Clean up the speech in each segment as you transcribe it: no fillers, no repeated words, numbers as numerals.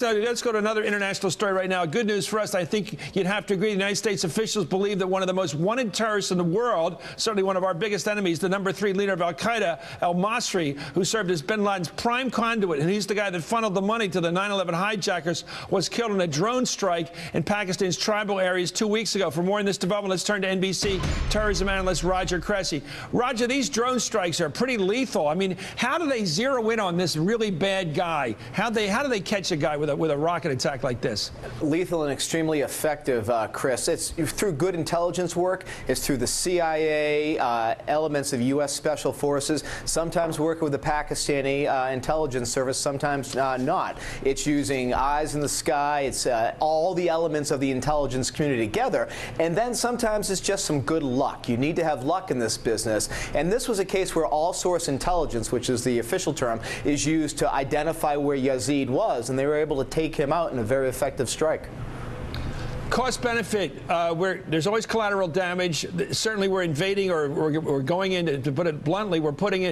So let's go to another international story right now. Good news for us. I think you'd have to agree. The United States officials believe that one of the most wanted terrorists in the world, certainly one of our biggest enemies, the #3 leader of al-Qaeda, al-Masri, who served as bin Laden's prime conduit, and he's the guy that funneled the money to the 9/11 hijackers, was killed in a drone strike in Pakistan's tribal areas 2 weeks ago. For more on this development, let's turn to NBC terrorism analyst Roger Cressy. Roger, these drone strikes are pretty lethal. I mean, how do they zero in on this really bad guy? How do they catch a guy with a rocket attack like this? Lethal and extremely effective, Chris. It's through good intelligence work. It's through the CIA, elements of U.S. Special Forces, sometimes working with the Pakistani intelligence service, sometimes not. It's using eyes in the sky. It's all the elements of the intelligence community together. And then sometimes it's just some good luck. You need to have luck in this business. And this was a case where all-source intelligence, which is the official term, is used to identify where Yazid was, and they were able to take him out in a very effective strike. Cost benefit, there's always collateral damage. Certainly we're invading, or we're going into, to put it bluntly, we're going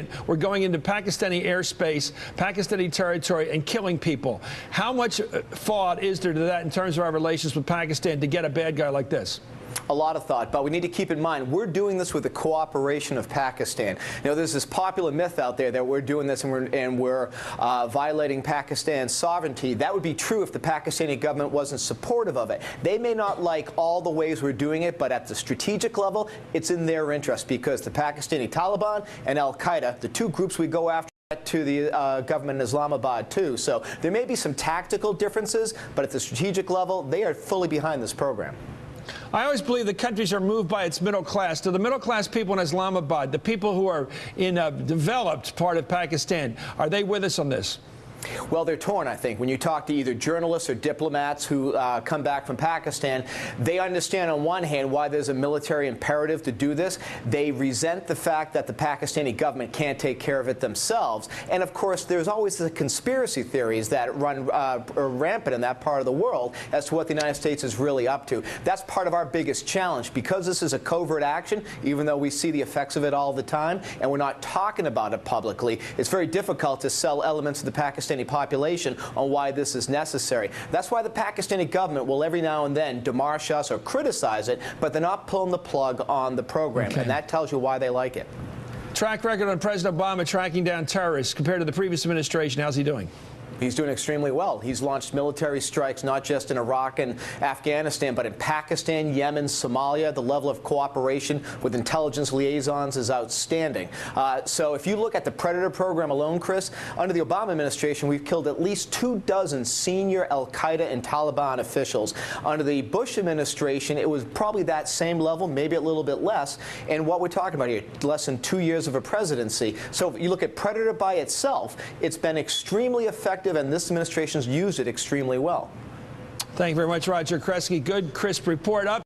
into Pakistani airspace, Pakistani territory, and killing people. How much thought is there to that in terms of our relations with Pakistan to get a bad guy like this? A lot of thought, but we need to keep in mind we're doing this with the cooperation of Pakistan. You know, there's this popular myth out there that we're doing this and we're violating Pakistan's sovereignty. That would be true if the Pakistani government wasn't supportive of it. They may not like all the ways we're doing it, but at the strategic level, it's in their interest because the Pakistani Taliban and al-Qaeda, the two groups we go after, to the government in Islamabad too. So there may be some tactical differences, but at the strategic level, they are fully behind this program. I always believe that countries are moved by its middle class. Do the middle class people in Islamabad, the people who are in a developed part of Pakistan, are they with us on this? Well, they're torn, I think. When you talk to either journalists or diplomats who come back from Pakistan, they understand on one hand why there's a military imperative to do this. They resent the fact that the Pakistani government can't take care of it themselves. And, of course, there's always the conspiracy theories that run rampant in that part of the world as to what the United States is really up to. That's part of our biggest challenge. Because this is a covert action, even though we see the effects of it all the time, and we're not talking about it publicly, it's very difficult to sell elements of the Pakistani population on why this is necessary. That's why the Pakistani government will every now and then demarche us or criticize it, but they're not pulling the plug on the program, and that tells you why they like it. Track record on President Obama tracking down terrorists compared to the previous administration. How's he doing? He's doing extremely well. He's launched military strikes not just in Iraq and Afghanistan, but in Pakistan, Yemen, Somalia. The level of cooperation with intelligence liaisons is outstanding. So if you look at the Predator program alone, Chris, under the Obama administration, we've killed at least 24 senior al-Qaeda and Taliban officials. Under the Bush administration, it was probably that same level, maybe a little bit less. And what we're talking about here, less than 2 years of a presidency. So if you look at Predator by itself, it's been extremely effective, and this administration's used it extremely well. Thank you very much, Roger Cressy. Good, crisp report. Up.